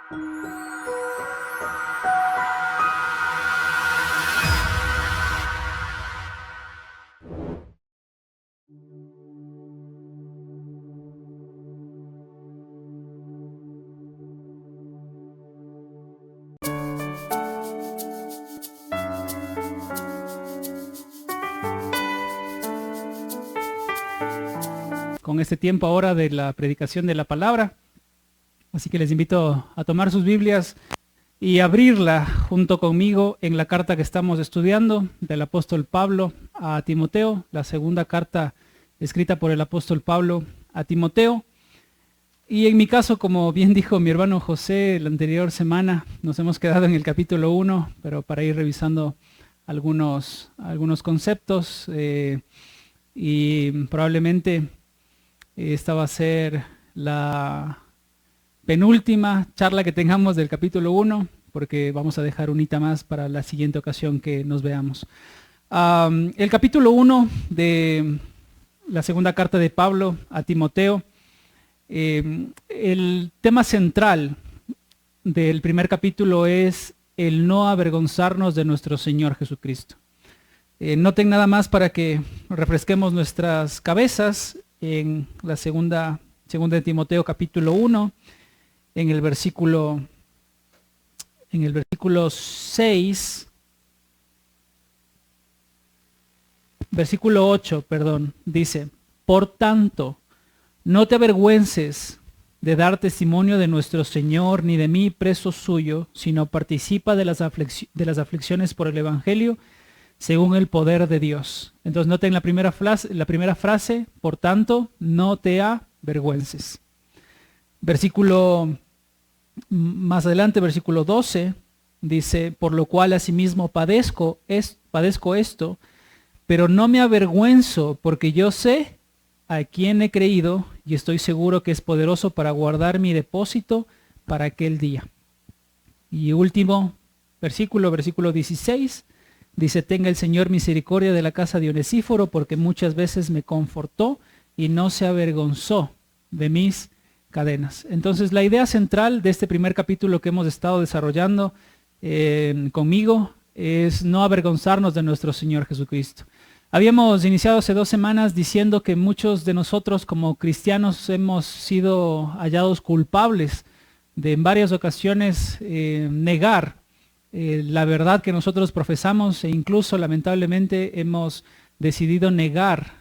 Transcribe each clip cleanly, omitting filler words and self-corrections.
Con este tiempo ahora de la predicación de la palabra. Así que les invito a tomar sus Biblias y abrirla junto conmigo en la carta que estamos estudiando del apóstol Pablo a Timoteo, la segunda carta escrita por el apóstol Pablo a Timoteo. Y en mi caso, como bien dijo mi hermano José la anterior semana, nos hemos quedado en el capítulo 1, pero para ir revisando algunos conceptos y probablemente esta va a ser la penúltima charla que tengamos del capítulo 1, porque vamos a dejar unita más para la siguiente ocasión que nos veamos. El capítulo 1 de la segunda carta de Pablo a Timoteo, el tema central del primer capítulo es el no avergonzarnos de nuestro Señor Jesucristo. Noten nada más para que refresquemos nuestras cabezas en la segunda de Timoteo capítulo 1, en el versículo 6, versículo 8, perdón, dice: por tanto, no te avergüences de dar testimonio de nuestro Señor, ni de mí, preso suyo, sino participa de las aflicciones por el Evangelio, según el poder de Dios. Entonces noten la primera frase, por tanto, no te avergüences. Versículo más adelante, versículo 12, dice: por lo cual asimismo padezco esto, pero no me avergüenzo, porque yo sé a quién he creído y estoy seguro que es poderoso para guardar mi depósito para aquel día. Y último versículo 16, dice: tenga el Señor misericordia de la casa de Onesíforo, porque muchas veces me confortó y no se avergonzó de mis cadenas. Entonces la idea central de este primer capítulo que hemos estado desarrollando conmigo es no avergonzarnos de nuestro Señor Jesucristo. Habíamos iniciado hace 2 semanas diciendo que muchos de nosotros como cristianos hemos sido hallados culpables de en varias ocasiones negar la verdad que nosotros profesamos, e incluso lamentablemente hemos decidido negar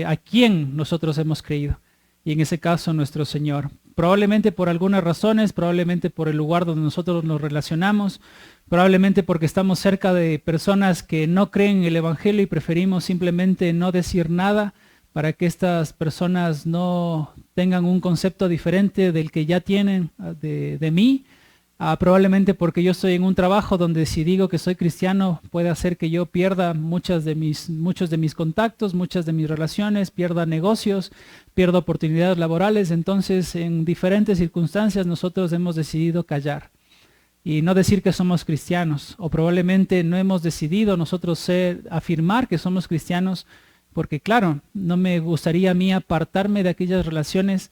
a quién nosotros hemos creído, y en ese caso nuestro Señor. Probablemente por algunas razones, probablemente por el lugar donde nosotros nos relacionamos, probablemente porque estamos cerca de personas que no creen en el Evangelio y preferimos simplemente no decir nada para que estas personas no tengan un concepto diferente del que ya tienen de mí. Probablemente porque yo estoy en un trabajo donde si digo que soy cristiano puede hacer que yo pierda muchos de mis contactos, muchas de mis relaciones, pierda negocios, pierda oportunidades laborales. Entonces en diferentes circunstancias nosotros hemos decidido callar y no decir que somos cristianos, o probablemente no hemos decidido nosotros afirmar que somos cristianos, porque claro, no me gustaría a mí apartarme de aquellas relaciones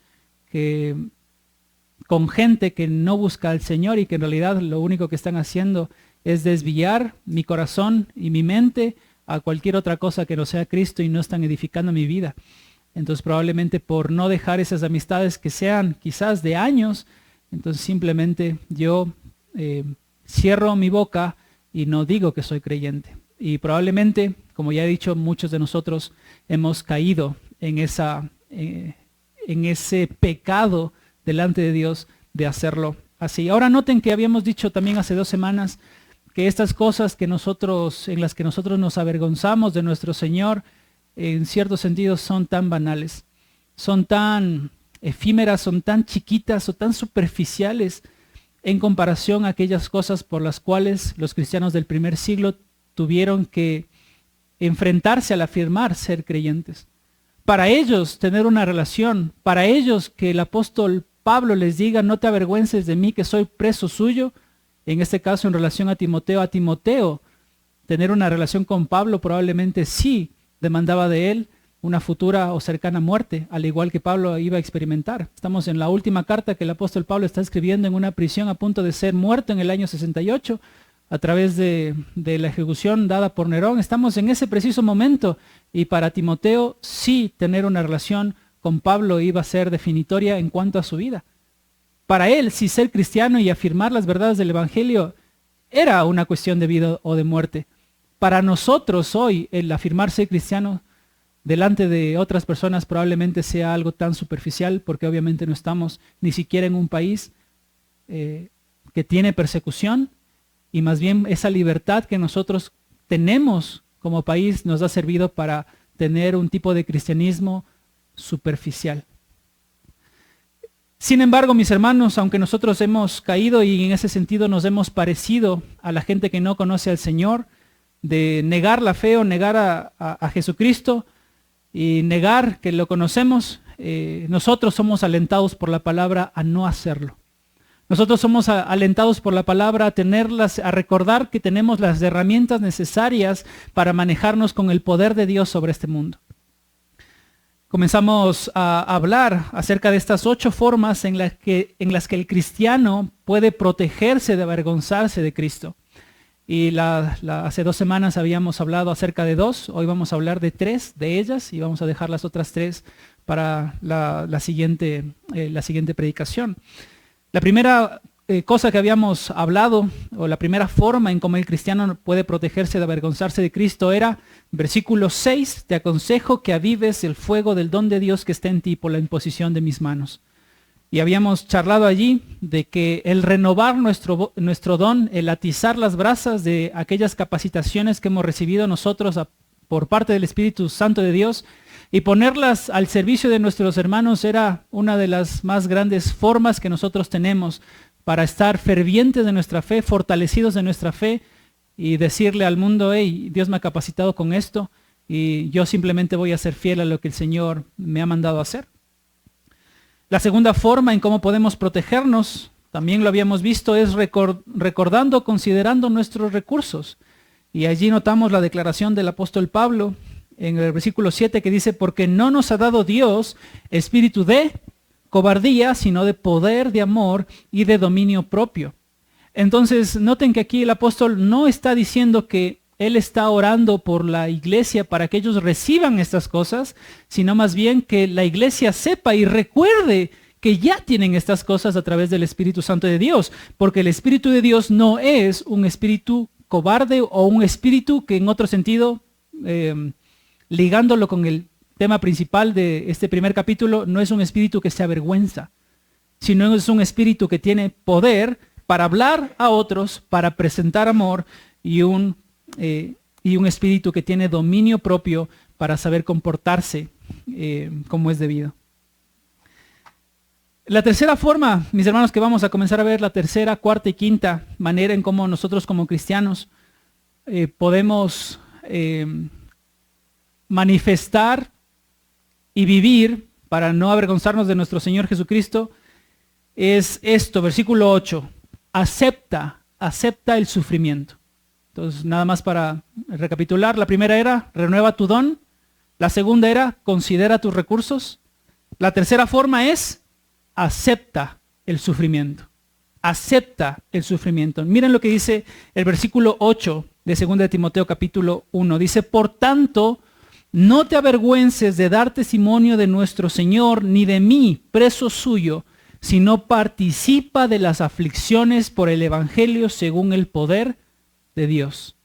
con gente que no busca al Señor y que en realidad lo único que están haciendo es desviar mi corazón y mi mente a cualquier otra cosa que no sea Cristo, y no están edificando mi vida. Entonces probablemente por no dejar esas amistades que sean quizás de años, entonces simplemente yo cierro mi boca y no digo que soy creyente. Y probablemente, como ya he dicho, muchos de nosotros hemos caído en ese pecado delante de Dios de hacerlo así. Ahora noten que habíamos dicho también hace 2 semanas que estas cosas en las que nosotros nos avergonzamos de nuestro Señor, en cierto sentido son tan banales, son tan efímeras, son tan chiquitas o tan superficiales en comparación a aquellas cosas por las cuales los cristianos del primer siglo tuvieron que enfrentarse al afirmar ser creyentes. Para ellos tener una relación, para ellos que el apóstol Pablo les diga: no te avergüences de mí que soy preso suyo, en este caso en relación a Timoteo, tener una relación con Pablo probablemente sí demandaba de él una futura o cercana muerte, al igual que Pablo iba a experimentar. Estamos en la última carta que el apóstol Pablo está escribiendo en una prisión a punto de ser muerto en el año 68 a través de la ejecución dada por Nerón. Estamos en ese preciso momento y para Timoteo sí tener una relación con Pablo iba a ser definitoria en cuanto a su vida. Para él, sí, ser cristiano y afirmar las verdades del evangelio era una cuestión de vida o de muerte. Para nosotros hoy, el afirmar ser cristiano delante de otras personas probablemente sea algo tan superficial, porque obviamente no estamos ni siquiera en un país que tiene persecución, y más bien esa libertad que nosotros tenemos como país nos ha servido para tener un tipo de cristianismo superficial. Sin embargo, mis hermanos, aunque nosotros hemos caído y en ese sentido nos hemos parecido a la gente que no conoce al Señor, de negar la fe o negar a Jesucristo y negar que lo conocemos, nosotros somos alentados por la palabra a no hacerlo. Nosotros somos alentados por la palabra a recordar que tenemos las herramientas necesarias para manejarnos con el poder de Dios sobre este mundo. Comenzamos a hablar acerca de estas 8 formas en las que el cristiano puede protegerse de avergonzarse de Cristo. Y hace 2 semanas habíamos hablado acerca de 2, hoy vamos a hablar de 3 de ellas y vamos a dejar las otras 3 para la siguiente predicación. La primera cosa que habíamos hablado, o la primera forma en cómo el cristiano puede protegerse de avergonzarse de Cristo era, versículo 6, te aconsejo que avives el fuego del don de Dios que está en ti por la imposición de mis manos. Y habíamos charlado allí de que el renovar nuestro don, el atizar las brasas de aquellas capacitaciones que hemos recibido nosotros por parte del Espíritu Santo de Dios y ponerlas al servicio de nuestros hermanos era una de las más grandes formas que nosotros tenemos para estar fervientes de nuestra fe, fortalecidos de nuestra fe y decirle al mundo, hey, Dios me ha capacitado con esto y yo simplemente voy a ser fiel a lo que el Señor me ha mandado a hacer. La segunda forma en cómo podemos protegernos, también lo habíamos visto, es recordando, considerando nuestros recursos. Y allí notamos la declaración del apóstol Pablo en el versículo 7 que dice, porque no nos ha dado Dios espíritu de cobardía, sino de poder, de amor y de dominio propio. Entonces, noten que aquí el apóstol no está diciendo que él está orando por la iglesia para que ellos reciban estas cosas, sino más bien que la iglesia sepa y recuerde que ya tienen estas cosas a través del Espíritu Santo de Dios, porque el Espíritu de Dios no es un espíritu cobarde o un espíritu que en otro sentido, ligándolo con el tema principal de este primer capítulo, no es un espíritu que se avergüenza, sino es un espíritu que tiene poder para hablar a otros, para presentar amor y un espíritu que tiene dominio propio para saber comportarse como es debido. La tercera forma, mis hermanos, que vamos a comenzar a ver, la tercera, cuarta y quinta manera en cómo nosotros como cristianos podemos manifestar y vivir para no avergonzarnos de nuestro Señor Jesucristo, es esto, versículo 8, acepta el sufrimiento. Entonces, nada más para recapitular, la primera era, renueva tu don. La segunda era, considera tus recursos. La tercera forma es, acepta el sufrimiento. Acepta el sufrimiento. Miren lo que dice el versículo 8 de 2 de Timoteo capítulo 1. Dice, por tanto, no te avergüences de dar testimonio de nuestro Señor, ni de mí, preso suyo, sino participa de las aflicciones por el evangelio según el poder de Dios.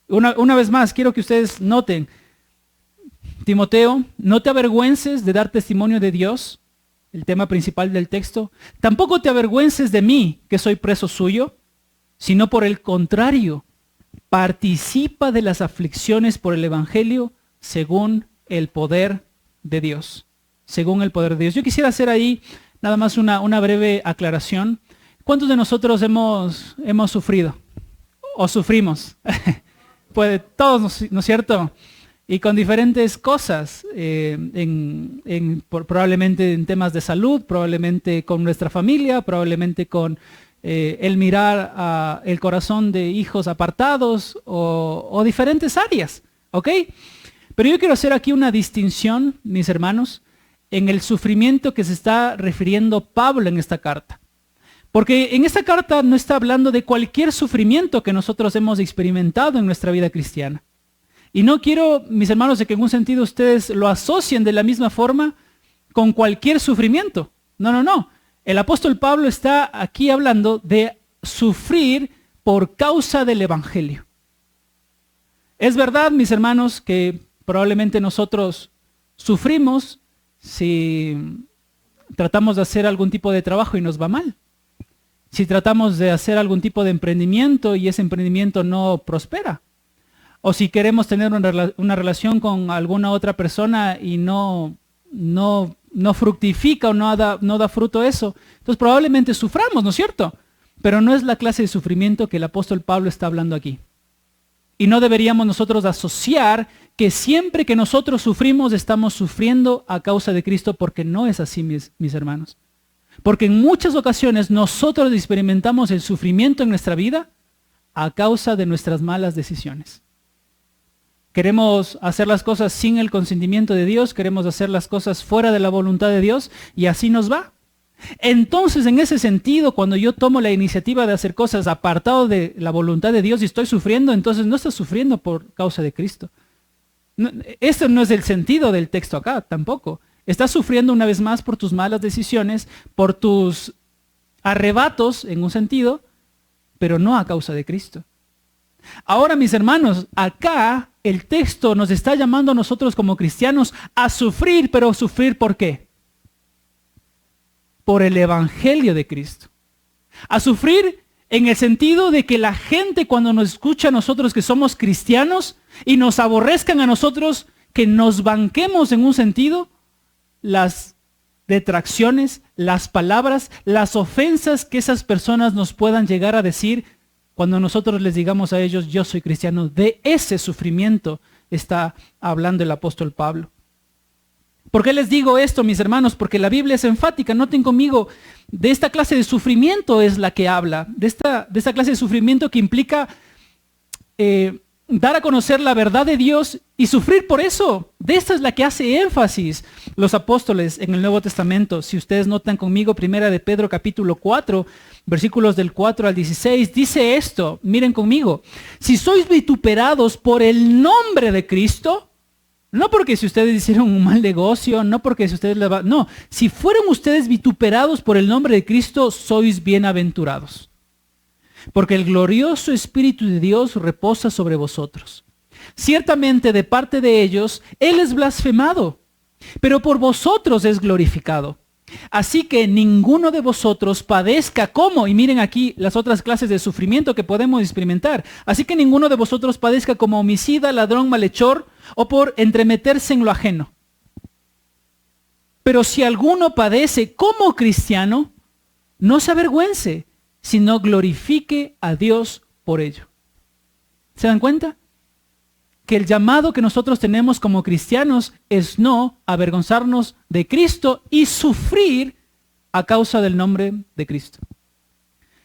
Una vez más, quiero que ustedes noten, Timoteo, no te avergüences de dar testimonio de Dios, el tema principal del texto. Tampoco te avergüences de mí, que soy preso suyo, sino por el contrario, participa de las aflicciones por el evangelio según el poder de Dios. Según el poder de Dios. Yo quisiera hacer ahí nada más una breve aclaración. ¿Cuántos de nosotros hemos sufrido? ¿O sufrimos? Pues todos, ¿no es cierto? Y con diferentes cosas, probablemente en temas de salud, probablemente con nuestra familia, probablemente con el mirar el corazón de hijos apartados o diferentes áreas, ¿ok? Pero yo quiero hacer aquí una distinción, mis hermanos, en el sufrimiento que se está refiriendo Pablo en esta carta. Porque en esta carta no está hablando de cualquier sufrimiento que nosotros hemos experimentado en nuestra vida cristiana. Y no quiero, mis hermanos, de que en un sentido ustedes lo asocien de la misma forma con cualquier sufrimiento. No, no, no. El apóstol Pablo está aquí hablando de sufrir por causa del evangelio. Es verdad, mis hermanos, que probablemente nosotros sufrimos si tratamos de hacer algún tipo de trabajo y nos va mal. Si tratamos de hacer algún tipo de emprendimiento y ese emprendimiento no prospera. O si queremos tener una relación con alguna otra persona y no fructifica o no da fruto eso. Entonces probablemente suframos, ¿no es cierto? Pero no es la clase de sufrimiento que el apóstol Pablo está hablando aquí. Y no deberíamos nosotros asociar que siempre que nosotros sufrimos estamos sufriendo a causa de Cristo, porque no es así, mis hermanos. Porque en muchas ocasiones nosotros experimentamos el sufrimiento en nuestra vida a causa de nuestras malas decisiones. Queremos hacer las cosas sin el consentimiento de Dios, queremos hacer las cosas fuera de la voluntad de Dios y así nos va. Entonces, en ese sentido, cuando yo tomo la iniciativa de hacer cosas apartado de la voluntad de Dios y estoy sufriendo, entonces no estoy sufriendo por causa de Cristo. Este no es el sentido del texto acá, tampoco. Estás sufriendo una vez más por tus malas decisiones, por tus arrebatos, en un sentido, pero no a causa de Cristo. Ahora, mis hermanos, acá el texto nos está llamando a nosotros como cristianos a sufrir, pero ¿sufrir por qué? Por el evangelio de Cristo. A sufrir en el sentido de que la gente, cuando nos escucha a nosotros que somos cristianos y nos aborrezcan a nosotros, que nos banquemos en un sentido las detracciones, las palabras, las ofensas que esas personas nos puedan llegar a decir cuando nosotros les digamos a ellos, yo soy cristiano. De ese sufrimiento está hablando el apóstol Pablo. ¿Por qué les digo esto, mis hermanos? Porque la Biblia es enfática. Noten conmigo, de esta clase de sufrimiento es la que habla. De esta clase de sufrimiento que implica dar a conocer la verdad de Dios y sufrir por eso. De esta es la que hace énfasis los apóstoles en el Nuevo Testamento. Si ustedes notan conmigo, primera de Pedro capítulo 4, versículos del 4 al 16, dice esto, miren conmigo. Si sois vituperados por el nombre de Cristo, no porque si ustedes hicieron un mal negocio, no porque si ustedes no, si fueron ustedes vituperados por el nombre de Cristo, sois bienaventurados. Porque el glorioso Espíritu de Dios reposa sobre vosotros. Ciertamente de parte de ellos, Él es blasfemado, pero por vosotros es glorificado. Así que ninguno de vosotros padezca como, y miren aquí las otras clases de sufrimiento que podemos experimentar. Así que ninguno de vosotros padezca como homicida, ladrón, malhechor, o por entremeterse en lo ajeno. Pero si alguno padece como cristiano, no se avergüence, sino glorifique a Dios por ello. ¿Se dan cuenta? Que el llamado que nosotros tenemos como cristianos es no avergonzarnos de Cristo y sufrir a causa del nombre de Cristo.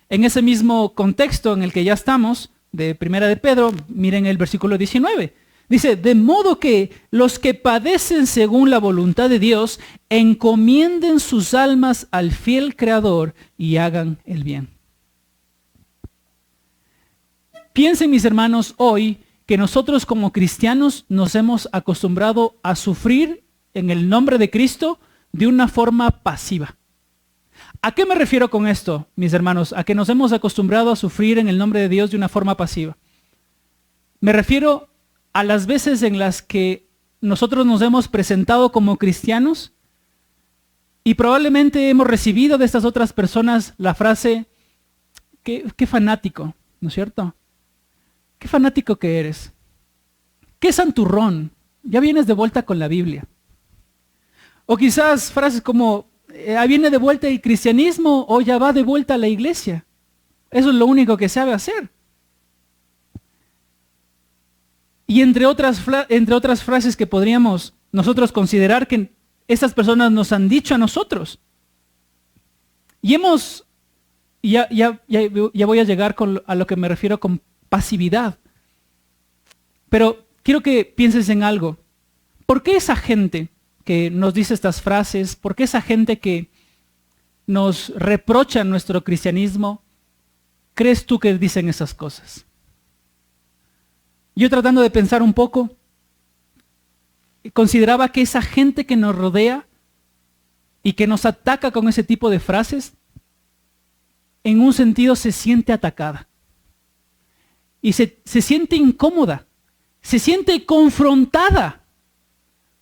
En ese mismo contexto en el que ya estamos, de Primera de Pedro, miren el versículo 19. Dice, de modo que los que padecen según la voluntad de Dios, encomienden sus almas al fiel Creador y hagan el bien. Piensen, mis hermanos, hoy que nosotros como cristianos nos hemos acostumbrado a sufrir en el nombre de Cristo de una forma pasiva. ¿A qué me refiero con esto, mis hermanos? A que nos hemos acostumbrado a sufrir en el nombre de Dios de una forma pasiva. Me refiero a las veces en las que nosotros nos hemos presentado como cristianos y probablemente hemos recibido de estas otras personas la frase, qué fanático, ¿no es cierto? Qué fanático que eres. Qué santurrón. Ya vienes de vuelta con la Biblia. O quizás frases como, ahí viene de vuelta el cristianismo o ya va de vuelta a la iglesia. Eso es lo único que sabe hacer. Y entre otras frases que podríamos nosotros considerar que estas personas nos han dicho a nosotros. Y ya voy a llegar a lo que me refiero con pasividad. Pero quiero que pienses en algo. ¿Por qué esa gente que nos dice estas frases, por qué esa gente que nos reprocha nuestro cristianismo, crees tú que dicen esas cosas? Yo, tratando de pensar un poco, consideraba que esa gente que nos rodea y que nos ataca con ese tipo de frases, en un sentido se siente atacada. Y se siente incómoda, se siente confrontada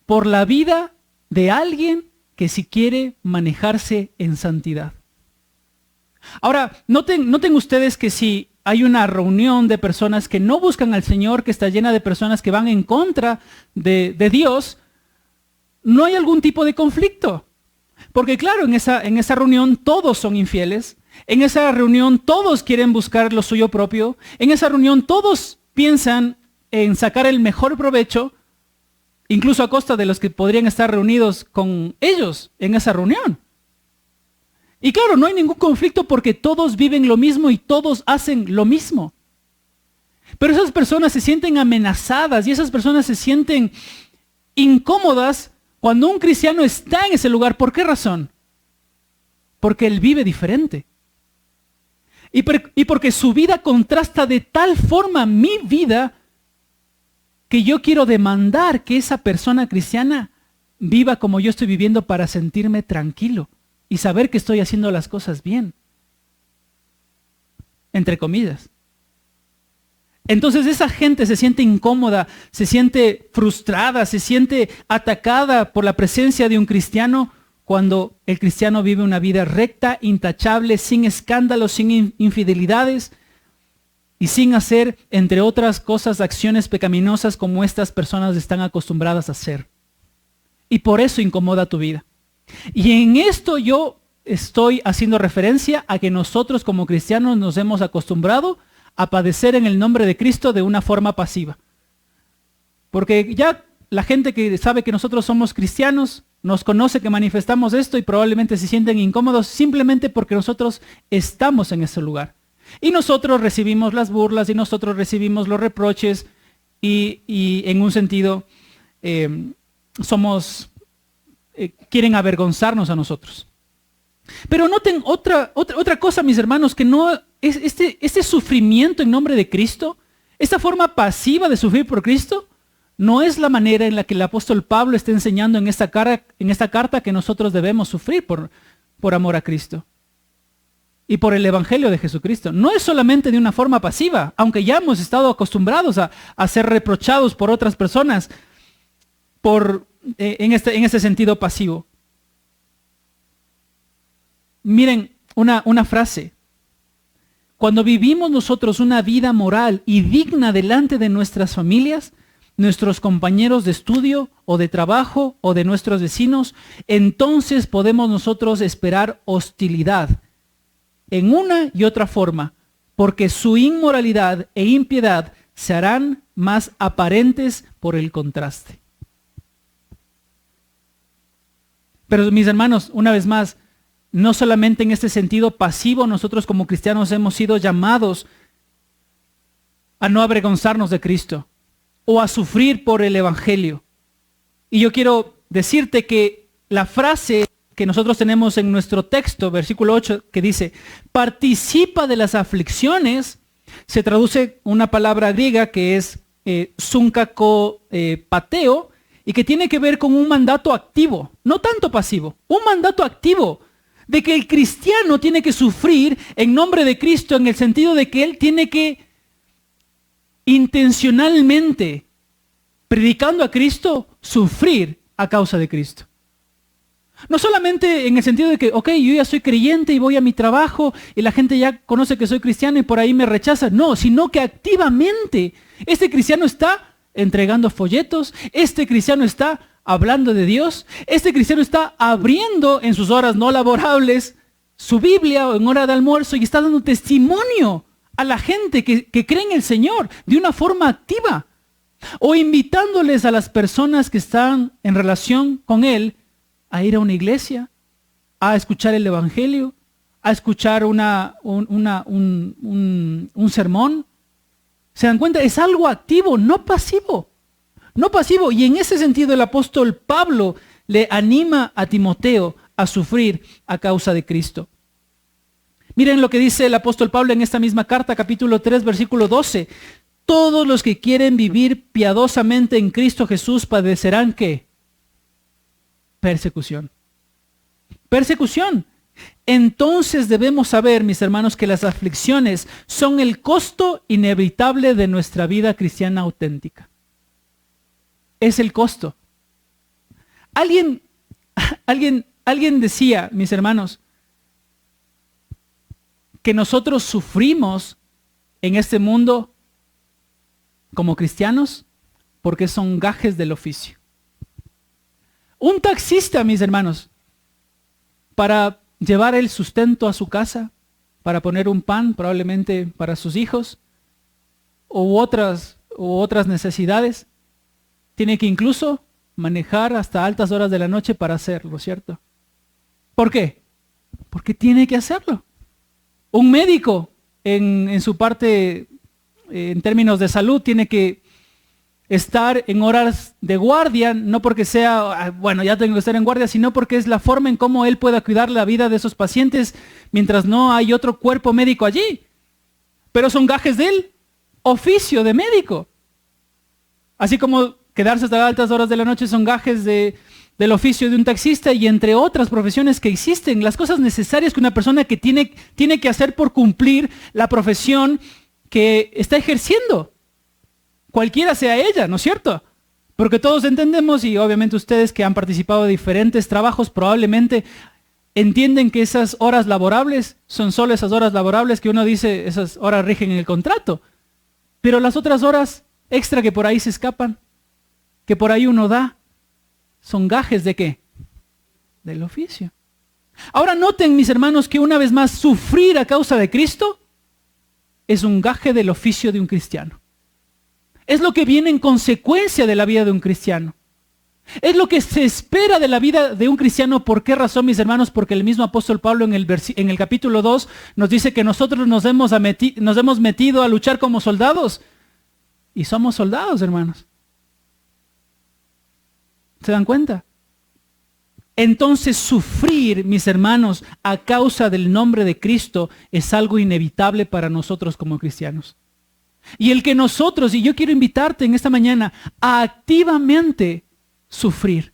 por la vida de alguien que sí quiere manejarse en santidad. Ahora, noten ustedes que si hay una reunión de personas que no buscan al Señor, que está llena de personas que van en contra de Dios, no hay algún tipo de conflicto. Porque claro, en esa reunión todos son infieles, en esa reunión todos quieren buscar lo suyo propio, en esa reunión todos piensan en sacar el mejor provecho, incluso a costa de los que podrían estar reunidos con ellos en esa reunión. Y claro, no hay ningún conflicto porque todos viven lo mismo y todos hacen lo mismo. Pero esas personas se sienten amenazadas y esas personas se sienten incómodas cuando un cristiano está en ese lugar. ¿Por qué razón? Porque él vive diferente. Y porque su vida contrasta de tal forma mi vida que yo quiero demandar que esa persona cristiana viva como yo estoy viviendo para sentirme tranquilo y saber que estoy haciendo las cosas bien. Entre comillas. Entonces esa gente se siente incómoda, se siente frustrada, se siente atacada por la presencia de un cristiano cuando el cristiano vive una vida recta, intachable, sin escándalos, sin infidelidades y sin hacer, entre otras cosas, acciones pecaminosas como estas personas están acostumbradas a hacer. Y por eso incomoda tu vida. Y en esto yo estoy haciendo referencia a que nosotros como cristianos nos hemos acostumbrado a padecer en el nombre de Cristo de una forma pasiva. Porque ya la gente que sabe que nosotros somos cristianos nos conoce que manifestamos esto y probablemente se sienten incómodos simplemente porque nosotros estamos en ese lugar. Y nosotros recibimos las burlas y nosotros recibimos los reproches y en un sentido quieren avergonzarnos a nosotros. Pero noten otra cosa, mis hermanos, que no es este sufrimiento en nombre de Cristo, esta forma pasiva de sufrir por Cristo, no es la manera en la que el apóstol Pablo está enseñando en esta carta que nosotros debemos sufrir por amor a Cristo y por el evangelio de Jesucristo. No es solamente de una forma pasiva, aunque ya hemos estado acostumbrados a ser reprochados por otras personas en este sentido pasivo. Miren, una frase. Cuando vivimos nosotros una vida moral y digna delante de nuestras familias, nuestros compañeros de estudio o de trabajo o de nuestros vecinos, entonces podemos nosotros esperar hostilidad en una y otra forma, porque su inmoralidad e impiedad se harán más aparentes por el contraste. Pero mis hermanos, una vez más, no solamente en este sentido pasivo nosotros como cristianos hemos sido llamados a no avergonzarnos de Cristo o a sufrir por el evangelio. Y yo quiero decirte que la frase que nosotros tenemos en nuestro texto, versículo 8, que dice, participa de las aflicciones, se traduce una palabra griega que es pateo, y que tiene que ver con un mandato activo, no tanto pasivo, un mandato activo, de que el cristiano tiene que sufrir en nombre de Cristo en el sentido de que él tiene que intencionalmente, predicando a Cristo, sufrir a causa de Cristo. No solamente en el sentido de que, ok, yo ya soy creyente y voy a mi trabajo y la gente ya conoce que soy cristiano y por ahí me rechaza. No, sino que activamente este cristiano está entregando folletos, este cristiano está hablando de Dios, este cristiano está abriendo en sus horas no laborables su Biblia o en hora de almuerzo y está dando testimonio a la gente que cree en el Señor de una forma activa, o invitándoles a las personas que están en relación con Él a ir a una iglesia, a escuchar el evangelio, a escuchar un sermón. ¿Se dan cuenta? Es algo activo, no pasivo. no pasivo. Y en ese sentido el apóstol Pablo le anima a Timoteo a sufrir a causa de Cristo. Miren lo que dice el apóstol Pablo en esta misma carta, capítulo 3, versículo 12. Todos los que quieren vivir piadosamente en Cristo Jesús padecerán ¿qué? Persecución. Persecución. Entonces debemos saber, mis hermanos, que las aflicciones son el costo inevitable de nuestra vida cristiana auténtica. Es el costo. Alguien decía, mis hermanos, que nosotros sufrimos en este mundo como cristianos porque son gajes del oficio. Un taxista, mis hermanos, para llevar el sustento a su casa, para poner un pan probablemente para sus hijos u otras necesidades, tiene que incluso manejar hasta altas horas de la noche para hacerlo, ¿cierto? ¿Por qué? Porque tiene que hacerlo. Un médico en su parte, en términos de salud, tiene que estar en horas de guardia, no porque sea, bueno, ya tengo que estar en guardia, sino porque es la forma en cómo él pueda cuidar la vida de esos pacientes mientras no hay otro cuerpo médico allí. Pero son gajes del oficio de médico. Así como quedarse hasta altas horas de la noche son gajes del oficio de un taxista y entre otras profesiones que existen, las cosas necesarias que una persona que tiene que hacer por cumplir la profesión que está ejerciendo, cualquiera sea ella, ¿no es cierto? Porque todos entendemos, y obviamente ustedes que han participado de diferentes trabajos probablemente entienden que esas horas laborables son solo esas horas laborables que uno dice, esas horas rigen en el contrato, pero las otras horas extra que por ahí se escapan, que por ahí uno da, son gajes ¿de qué? Del oficio. Ahora noten, mis hermanos, que una vez más sufrir a causa de Cristo es un gaje del oficio de un cristiano. Es lo que viene en consecuencia de la vida de un cristiano. Es lo que se espera de la vida de un cristiano. ¿Por qué razón, mis hermanos? Porque el mismo apóstol Pablo en el capítulo 2 nos dice que nosotros nos hemos metido a luchar como soldados. Y somos soldados, hermanos. ¿Se dan cuenta? Entonces sufrir, mis hermanos, a causa del nombre de Cristo es algo inevitable para nosotros como cristianos. Y el que nosotros, y yo quiero invitarte en esta mañana a activamente sufrir.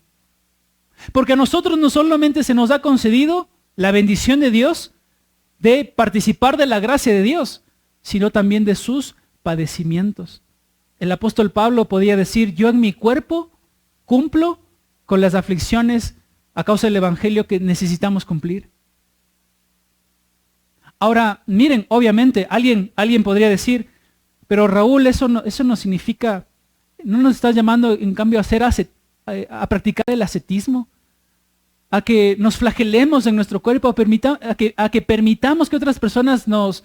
Porque a nosotros no solamente se nos ha concedido la bendición de Dios de participar de la gracia de Dios, sino también de sus padecimientos. El apóstol Pablo podía decir, yo en mi cuerpo cumplo con las aflicciones a causa del evangelio que necesitamos cumplir. Ahora, miren, obviamente, alguien podría decir, pero Raúl, eso no significa, ¿no nos estás llamando en cambio a practicar el ascetismo? A que nos flagelemos en nuestro cuerpo, a que permitamos que otras personas nos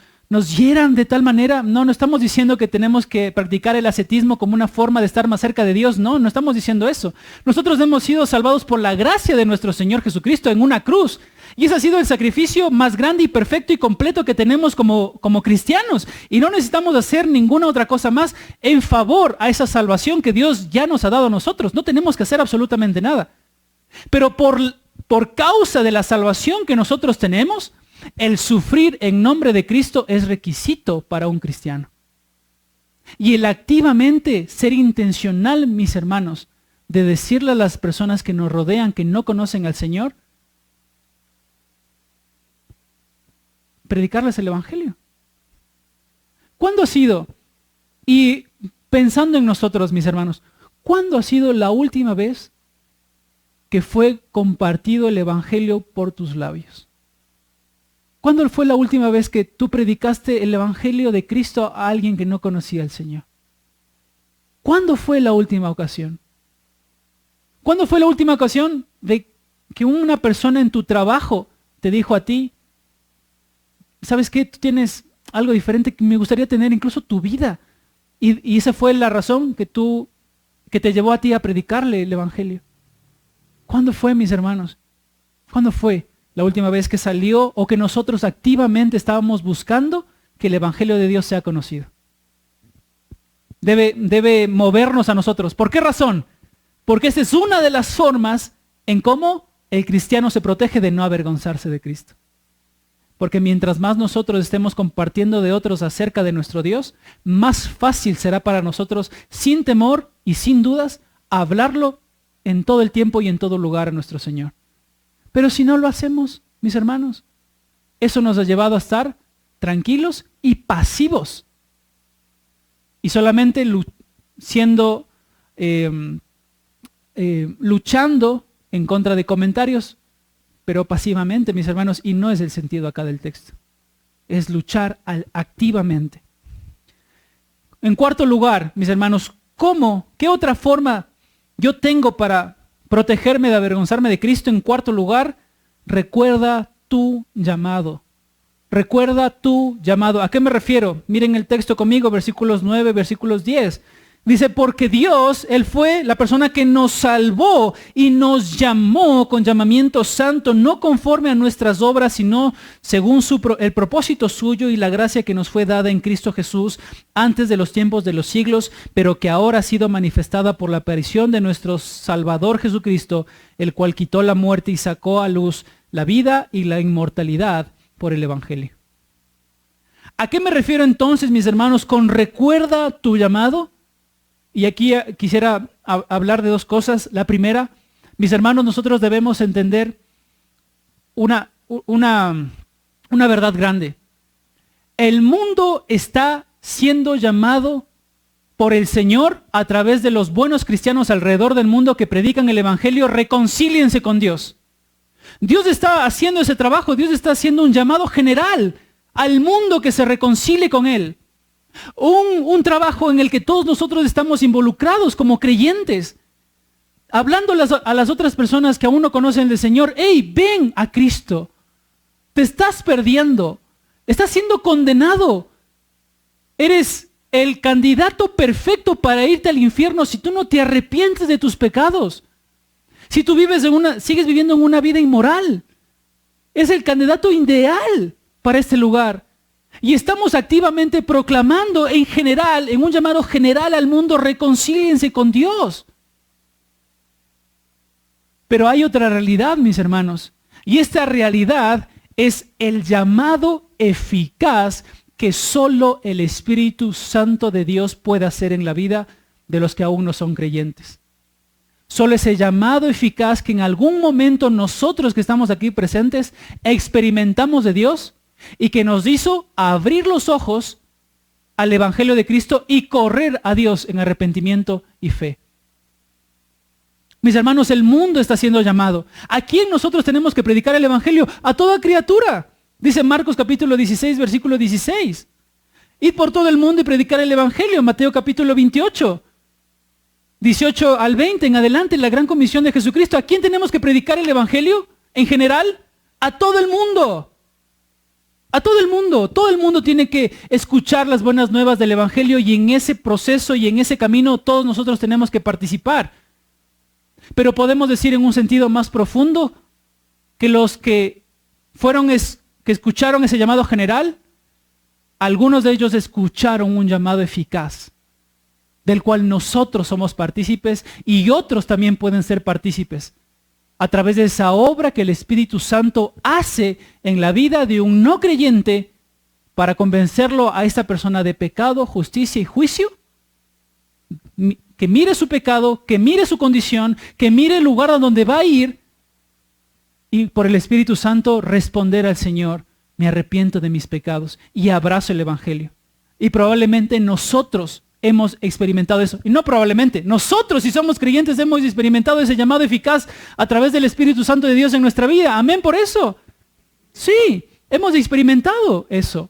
hieran de tal manera. No estamos diciendo que tenemos que practicar el ascetismo como una forma de estar más cerca de Dios. No estamos diciendo eso. Nosotros hemos sido salvados por la gracia de nuestro Señor Jesucristo en una cruz. Y ese ha sido el sacrificio más grande y perfecto y completo que tenemos como cristianos. Y no necesitamos hacer ninguna otra cosa más en favor a esa salvación que Dios ya nos ha dado a nosotros. No tenemos que hacer absolutamente nada. Pero por causa de la salvación que nosotros tenemos, el sufrir en nombre de Cristo es requisito para un cristiano. Y el activamente ser intencional, mis hermanos, de decirle a las personas que nos rodean que no conocen al Señor, predicarles el evangelio. ¿Cuándo ha sido? Y pensando en nosotros, mis hermanos, ¿cuándo ha sido la última vez que fue compartido el evangelio por tus labios? ¿Cuándo fue la última vez que tú predicaste el evangelio de Cristo a alguien que no conocía al Señor? ¿Cuándo fue la última ocasión? ¿Cuándo fue la última ocasión de que una persona en tu trabajo te dijo a ti, ¿sabes qué? Tú tienes algo diferente que me gustaría tener, incluso tu vida. Y esa fue la razón que te llevó a ti a predicarle el evangelio. ¿Cuándo fue, mis hermanos? ¿Cuándo fue la última vez que salió o que nosotros activamente estábamos buscando que el evangelio de Dios sea conocido? debe movernos a nosotros. ¿Por qué razón? Porque esa es una de las formas en cómo el cristiano se protege de no avergonzarse de Cristo. Porque mientras más nosotros estemos compartiendo de otros acerca de nuestro Dios, más fácil será para nosotros, sin temor y sin dudas, hablarlo en todo el tiempo y en todo lugar a nuestro Señor. Pero si no lo hacemos, mis hermanos, eso nos ha llevado a estar tranquilos y pasivos. Y solamente luchando en contra de comentarios, pero pasivamente, mis hermanos, y no es el sentido acá del texto. Es luchar activamente. En cuarto lugar, mis hermanos, ¿qué otra forma yo tengo para protegerme de avergonzarme de Cristo? En cuarto lugar, recuerda tu llamado. Recuerda tu llamado. ¿A qué me refiero? Miren el texto conmigo, versículos 9, versículos 10. Dice, porque Dios, Él fue la persona que nos salvó y nos llamó con llamamiento santo, no conforme a nuestras obras, sino según el propósito suyo y la gracia que nos fue dada en Cristo Jesús antes de los tiempos de los siglos, pero que ahora ha sido manifestada por la aparición de nuestro Salvador Jesucristo, el cual quitó la muerte y sacó a luz la vida y la inmortalidad por el Evangelio. ¿A qué me refiero entonces, mis hermanos, con recuerda tu llamado? Y aquí quisiera hablar de dos cosas. La primera, mis hermanos, nosotros debemos entender una verdad grande. El mundo está siendo llamado por el Señor a través de los buenos cristianos alrededor del mundo que predican el Evangelio. Reconcíliense con Dios. Dios está haciendo ese trabajo. Dios está haciendo un llamado general al mundo que se reconcilie con Él. Un trabajo en el que todos nosotros estamos involucrados como creyentes, hablando a las otras personas que aún no conocen del Señor. ¡Hey, ven a Cristo! Te estás perdiendo, estás siendo condenado. Eres el candidato perfecto para irte al infierno si tú no te arrepientes de tus pecados. Si tú sigues viviendo en una vida inmoral, es el candidato ideal para este lugar. Y estamos activamente proclamando en general, en un llamado general al mundo, reconcíliense con Dios. Pero hay otra realidad, mis hermanos, y esta realidad es el llamado eficaz que solo el Espíritu Santo de Dios puede hacer en la vida de los que aún no son creyentes. Solo ese llamado eficaz que en algún momento nosotros que estamos aquí presentes experimentamos de Dios y que nos hizo abrir los ojos al Evangelio de Cristo y correr a Dios en arrepentimiento y fe. Mis hermanos, el mundo está siendo llamado. ¿A quién nosotros tenemos que predicar el Evangelio? A toda criatura. Dice Marcos capítulo 16, versículo 16. Ir por todo el mundo y predicar el Evangelio. Mateo capítulo 28. 18 al 20 en adelante, la gran comisión de Jesucristo. ¿A quién tenemos que predicar el Evangelio? En general, a todo el mundo. A todo el mundo. Todo el mundo tiene que escuchar las buenas nuevas del Evangelio y en ese proceso y en ese camino todos nosotros tenemos que participar. Pero podemos decir en un sentido más profundo que los que escucharon ese llamado general, algunos de ellos escucharon un llamado eficaz, del cual nosotros somos partícipes y otros también pueden ser partícipes a través de esa obra que el Espíritu Santo hace en la vida de un no creyente para convencerlo a esta persona de pecado, justicia y juicio. Que mire su pecado, que mire su condición, que mire el lugar a donde va a ir y por el Espíritu Santo responder al Señor: me arrepiento de mis pecados y abrazo el Evangelio. Y probablemente nosotros hemos experimentado eso. Y no probablemente, nosotros si somos creyentes hemos experimentado ese llamado eficaz a través del Espíritu Santo de Dios en nuestra vida. Amén por eso. Sí, hemos experimentado eso.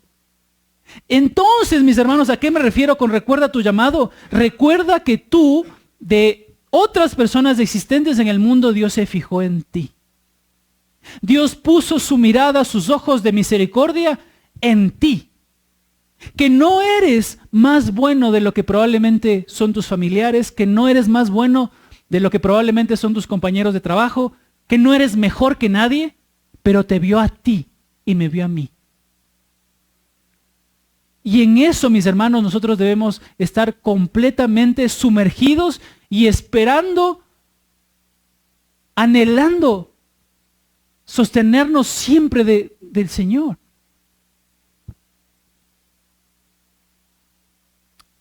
Entonces, mis hermanos, ¿a qué me refiero con recuerda tu llamado? Recuerda que tú, de otras personas existentes en el mundo, Dios se fijó en ti. Dios puso su mirada, sus ojos de misericordia en ti. Que no eres más bueno de lo que probablemente son tus familiares, que no eres más bueno de lo que probablemente son tus compañeros de trabajo, que no eres mejor que nadie, pero te vio a ti y me vio a mí. Y en eso, mis hermanos, nosotros debemos estar completamente sumergidos y esperando, anhelando, sostenernos siempre del Señor.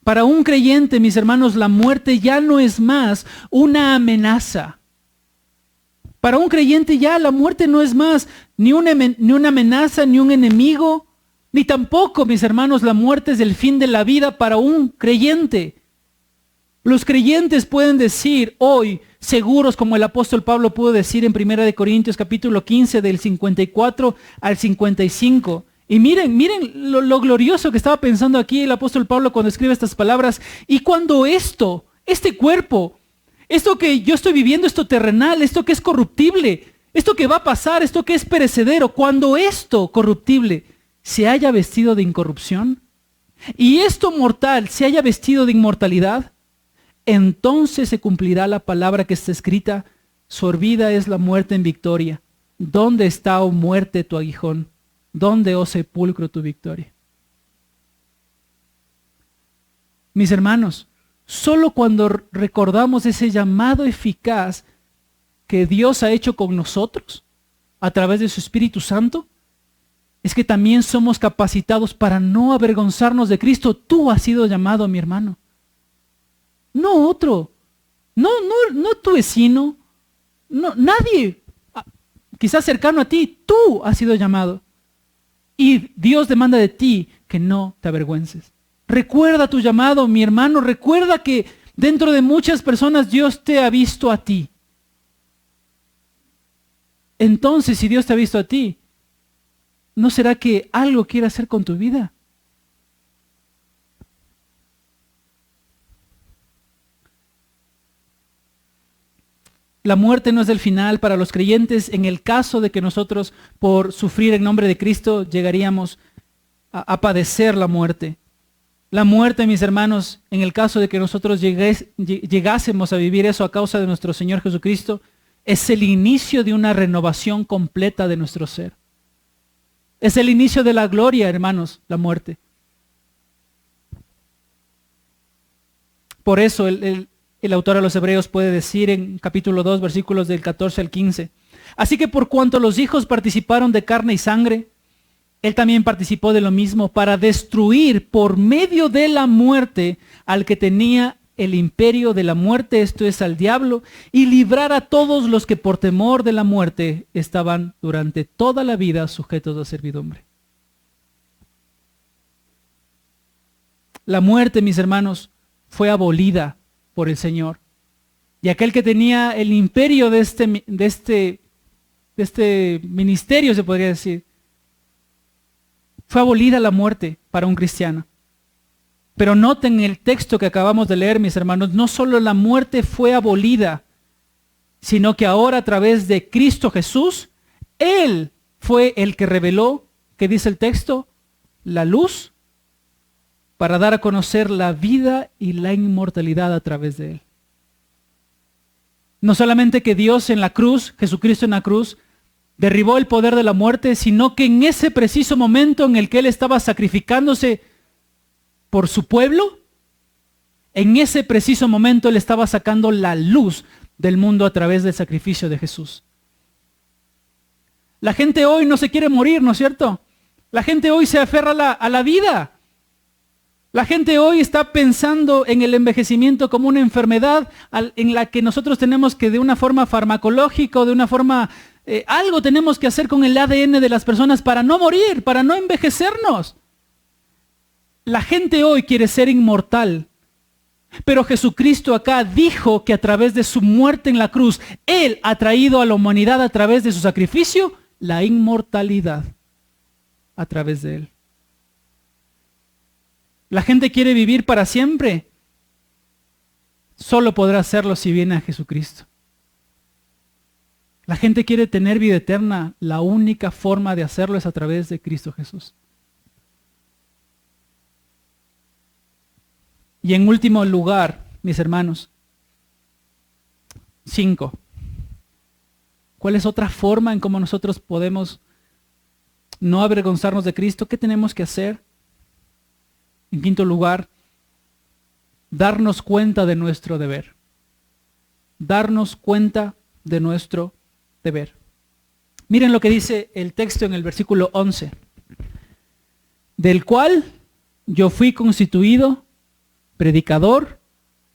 Para un creyente, mis hermanos, la muerte ya no es más una amenaza. Para un creyente ya la muerte no es más ni una amenaza, ni un enemigo, ni tampoco, mis hermanos, la muerte es el fin de la vida para un creyente. Los creyentes pueden decir hoy, seguros como el apóstol Pablo pudo decir en 1 Corintios capítulo 15 del 54 al 55. Y miren lo glorioso que estaba pensando aquí el apóstol Pablo cuando escribe estas palabras. Y cuando este cuerpo, esto que yo estoy viviendo, esto terrenal, esto que es corruptible, esto que va a pasar, esto que es perecedero, cuando esto corruptible se haya vestido de incorrupción y esto mortal se haya vestido de inmortalidad, entonces se cumplirá la palabra que está escrita: sorbida es la muerte en victoria. ¿Dónde está, oh muerte, tu aguijón? ¿Dónde, oh sepulcro, tu victoria? Mis hermanos, solo cuando recordamos ese llamado eficaz que Dios ha hecho con nosotros a través de su Espíritu Santo, es que también somos capacitados para no avergonzarnos de Cristo. Tú has sido llamado, mi hermano. No otro. No tu vecino. No, nadie. Quizás cercano a ti. Tú has sido llamado. Y Dios demanda de ti que no te avergüences. Recuerda tu llamado, mi hermano. Recuerda que dentro de muchas personas Dios te ha visto a ti. Entonces, si Dios te ha visto a ti, ¿no será que algo quiere hacer con tu vida? La muerte no es el final para los creyentes en el caso de que nosotros, por sufrir en nombre de Cristo, llegaríamos a padecer la muerte. La muerte, mis hermanos, en el caso de que nosotros llegásemos a vivir eso a causa de nuestro Señor Jesucristo, es el inicio de una renovación completa de nuestro ser. Es el inicio de la gloria, hermanos, la muerte. Por eso el autor a los Hebreos puede decir en capítulo 2, versículos del 14 al 15. Así que por cuanto los hijos participaron de carne y sangre, él también participó de lo mismo para destruir por medio de la muerte al que tenía el imperio de la muerte, esto es, al diablo, y librar a todos los que por temor de la muerte estaban durante toda la vida sujetos a servidumbre. La muerte, mis hermanos, fue abolida por el Señor. Y aquel que tenía el imperio de este ministerio, se podría decir, fue abolida la muerte para un cristiano. Pero noten el texto que acabamos de leer, mis hermanos, no solo la muerte fue abolida, sino que ahora a través de Cristo Jesús, Él fue el que reveló, ¿qué dice el texto? La luz, para dar a conocer la vida y la inmortalidad a través de Él. No solamente que Dios en la cruz, Jesucristo en la cruz, derribó el poder de la muerte, sino que en ese preciso momento en el que Él estaba sacrificándose por su pueblo, en ese preciso momento Él estaba sacando la luz del mundo a través del sacrificio de Jesús. La gente hoy no se quiere morir, ¿no es cierto? La gente hoy se aferra a la vida. La gente hoy está pensando en el envejecimiento como una enfermedad en la que nosotros tenemos que de una forma farmacológica o de una forma, algo tenemos que hacer con el ADN de las personas para no morir, para no envejecernos. La gente hoy quiere ser inmortal, pero Jesucristo acá dijo que a través de su muerte en la cruz, Él ha traído a la humanidad a través de su sacrificio la inmortalidad a través de Él. La gente quiere vivir para siempre. Solo podrá hacerlo si viene a Jesucristo. La gente quiere tener vida eterna. La única forma de hacerlo es a través de Cristo Jesús. Y en último lugar, mis hermanos, 5. ¿Cuál es otra forma en cómo nosotros podemos no avergonzarnos de Cristo? ¿Qué tenemos que hacer? En quinto lugar, darnos cuenta de nuestro deber. Darnos cuenta de nuestro deber. Miren lo que dice el texto en el versículo 11. Del cual yo fui constituido predicador,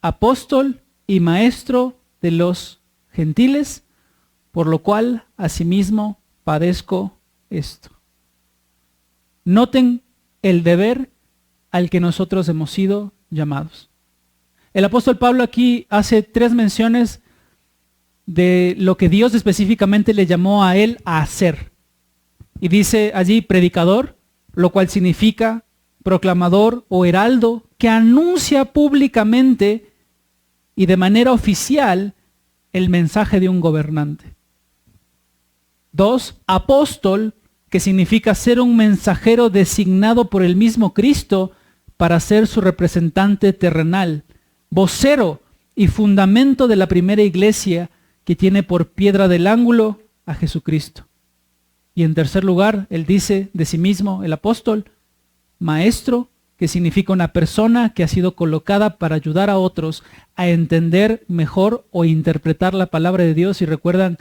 apóstol y maestro de los gentiles, por lo cual asimismo padezco esto. Noten el deber al que nosotros hemos sido llamados. El apóstol Pablo aquí hace 3 menciones de lo que Dios específicamente le llamó a él a hacer. Y dice allí predicador, lo cual significa proclamador o heraldo que anuncia públicamente y de manera oficial el mensaje de un gobernante. 2, apóstol, que significa ser un mensajero designado por el mismo Cristo para ser su representante terrenal, vocero y fundamento de la primera iglesia que tiene por piedra del ángulo a Jesucristo. Y en tercer lugar, él dice de sí mismo, el apóstol, maestro, que significa una persona que ha sido colocada para ayudar a otros a entender mejor o interpretar la palabra de Dios. Y recuerdan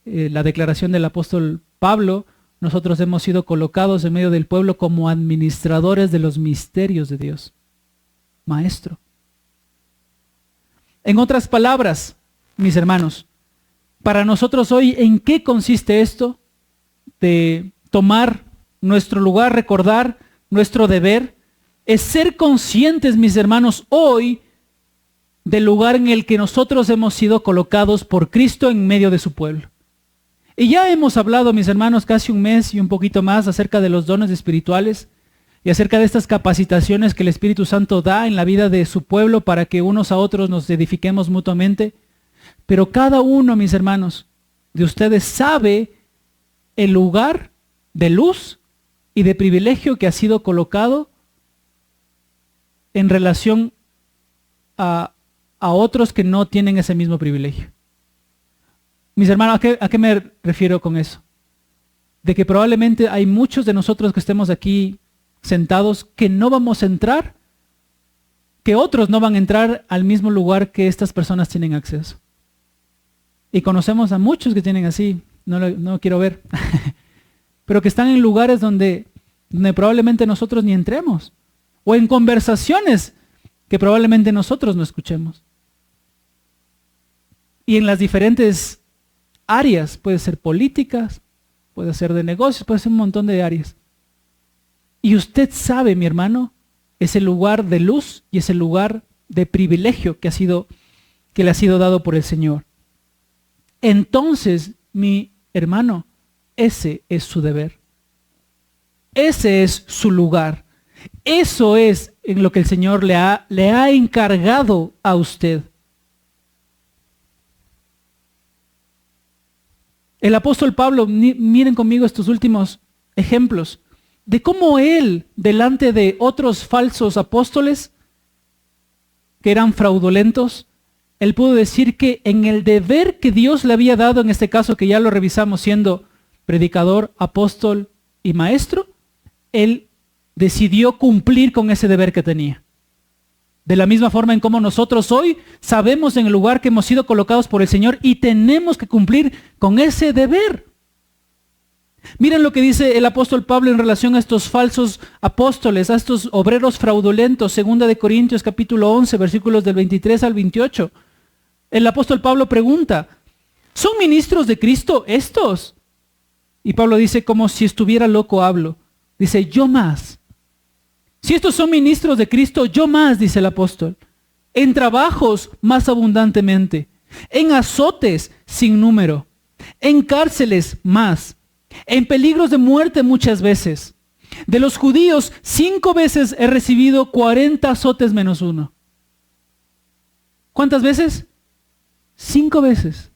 la declaración del apóstol Pablo, nosotros hemos sido colocados en medio del pueblo como administradores de los misterios de Dios. Maestro. En otras palabras, mis hermanos, para nosotros hoy, ¿en qué consiste esto de tomar nuestro lugar, recordar nuestro deber? Es ser conscientes, mis hermanos, hoy del lugar en el que nosotros hemos sido colocados por Cristo en medio de su pueblo. Y ya hemos hablado, mis hermanos, casi un mes y un poquito más acerca de los dones espirituales y acerca de estas capacitaciones que el Espíritu Santo da en la vida de su pueblo para que unos a otros nos edifiquemos mutuamente. Pero cada uno, mis hermanos, de ustedes sabe el lugar de luz y de privilegio que ha sido colocado en relación a otros que no tienen ese mismo privilegio. Mis hermanos, ¿a qué me refiero con eso? De que probablemente hay muchos de nosotros que estemos aquí sentados que no vamos a entrar, que otros no van a entrar al mismo lugar que estas personas tienen acceso. Y conocemos a muchos que tienen así, no lo quiero ver, pero que están en lugares donde probablemente nosotros ni entremos, o en conversaciones que probablemente nosotros no escuchemos. Y en las diferentes áreas, puede ser políticas, puede ser de negocios, puede ser un montón de áreas. Y usted sabe, mi hermano, ese lugar de luz y ese lugar de privilegio que le ha sido dado por el Señor. Entonces, mi hermano, ese es su deber. Ese es su lugar. Eso es en lo que el Señor le ha encargado a usted. El apóstol Pablo, miren conmigo estos últimos ejemplos de cómo él, delante de otros falsos apóstoles que eran fraudulentos, él pudo decir que en el deber que Dios le había dado, en este caso que ya lo revisamos siendo predicador, apóstol y maestro, él decidió cumplir con ese deber que tenía. De la misma forma en como nosotros hoy sabemos en el lugar que hemos sido colocados por el Señor y tenemos que cumplir con ese deber. Miren lo que dice el apóstol Pablo en relación a estos falsos apóstoles, a estos obreros fraudulentos, 2 Corintios capítulo 11, versículos del 23 al 28. El apóstol Pablo pregunta, ¿son ministros de Cristo estos? Y Pablo dice, como si estuviera loco hablo. Dice, yo más. Si estos son ministros de Cristo, yo más, dice el apóstol. En trabajos más abundantemente, en azotes sin número, en cárceles más, en peligros de muerte muchas veces. De los judíos 5 veces he recibido 40 azotes menos 1. ¿Cuántas veces? 5 veces.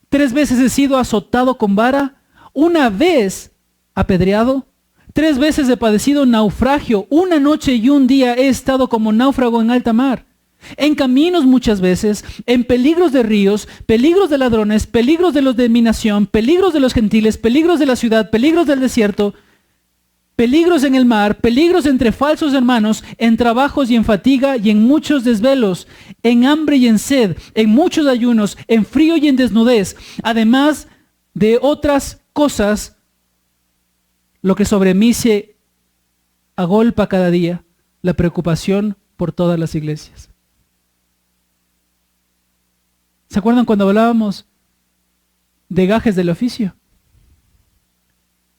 3 veces he sido azotado con vara, 1 vez apedreado, 3 veces he padecido naufragio, 1 noche y 1 día he estado como náufrago en alta mar. En caminos muchas veces, en peligros de ríos, peligros de ladrones, peligros de los de mi nación, peligros de los gentiles, peligros de la ciudad, peligros del desierto. peligros en el mar, peligros entre falsos hermanos, en trabajos y en fatiga y en muchos desvelos, en hambre y en sed, en muchos ayunos, en frío y en desnudez, además de otras cosas, lo que sobre mí se agolpa cada día, la preocupación por todas las iglesias. ¿Se acuerdan cuando hablábamos de gajes del oficio?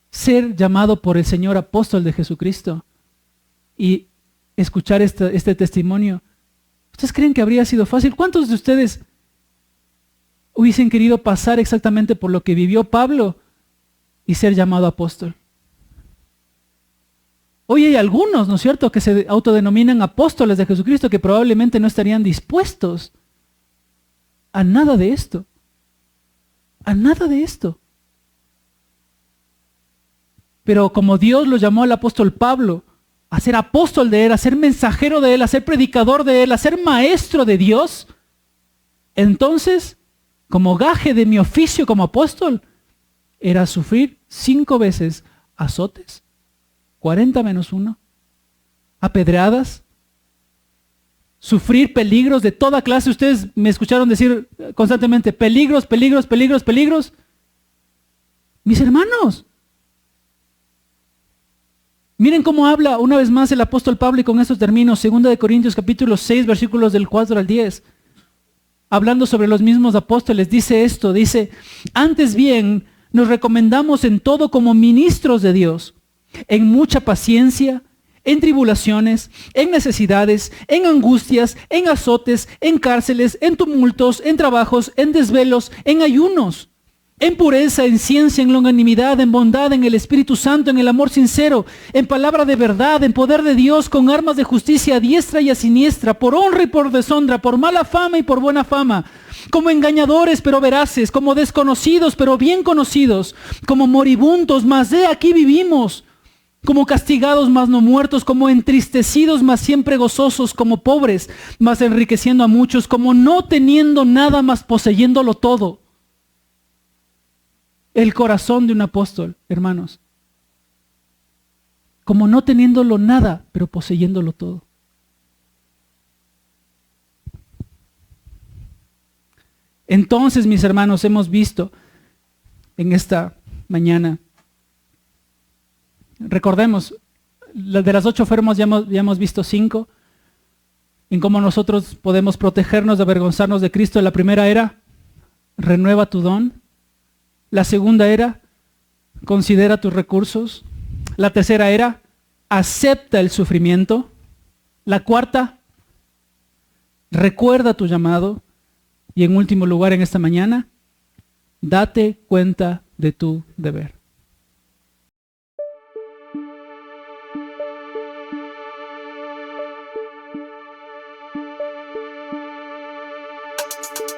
Ser llamado por el Señor apóstol de Jesucristo y escuchar este testimonio. ¿Ustedes creen que habría sido fácil? ¿Cuántos de ustedes hubiesen querido pasar exactamente por lo que vivió Pablo y ser llamado apóstol? Hoy hay algunos, ¿no es cierto?, que se autodenominan apóstoles de Jesucristo, que probablemente no estarían dispuestos a nada de esto. A nada de esto. Pero como Dios lo llamó al apóstol Pablo a ser apóstol de él, a ser mensajero de él, a ser predicador de él, a ser maestro de Dios, entonces, como gaje de mi oficio como apóstol, era sufrir 5 veces azotes, 40 menos 1, apedreadas, sufrir peligros de toda clase. Ustedes me escucharon decir constantemente, peligros, peligros, peligros, peligros. Mis hermanos, miren cómo habla una vez más el apóstol Pablo, y con estos términos, 2 Corintios capítulo 6, versículos del 4 al 10. Hablando sobre los mismos apóstoles, dice esto, dice, antes bien, nos recomendamos en todo como ministros de Dios, en mucha paciencia, en tribulaciones, en necesidades, en angustias, en azotes, en cárceles, en tumultos, en trabajos, en desvelos, en ayunos, en pureza, en ciencia, en longanimidad, en bondad, en el Espíritu Santo, en el amor sincero, en palabra de verdad, en poder de Dios, con armas de justicia a diestra y a siniestra, por honra y por deshonra, por mala fama y por buena fama, como engañadores pero veraces, como desconocidos pero bien conocidos, como moribundos, mas de aquí vivimos, como castigados mas no muertos, como entristecidos mas siempre gozosos, como pobres mas enriqueciendo a muchos, como no teniendo nada mas poseyéndolo todo. El corazón de un apóstol, hermanos, como no teniéndolo nada, pero poseyéndolo todo. Entonces, mis hermanos, hemos visto en esta mañana, recordemos, de las 8 formas ya hemos visto 5, en cómo nosotros podemos protegernos de avergonzarnos de Cristo. La primera era, renueva tu don. La segunda era, considera tus recursos. La tercera era, acepta el sufrimiento. La cuarta, recuerda tu llamado. Y en último lugar, en esta mañana, date cuenta de tu deber.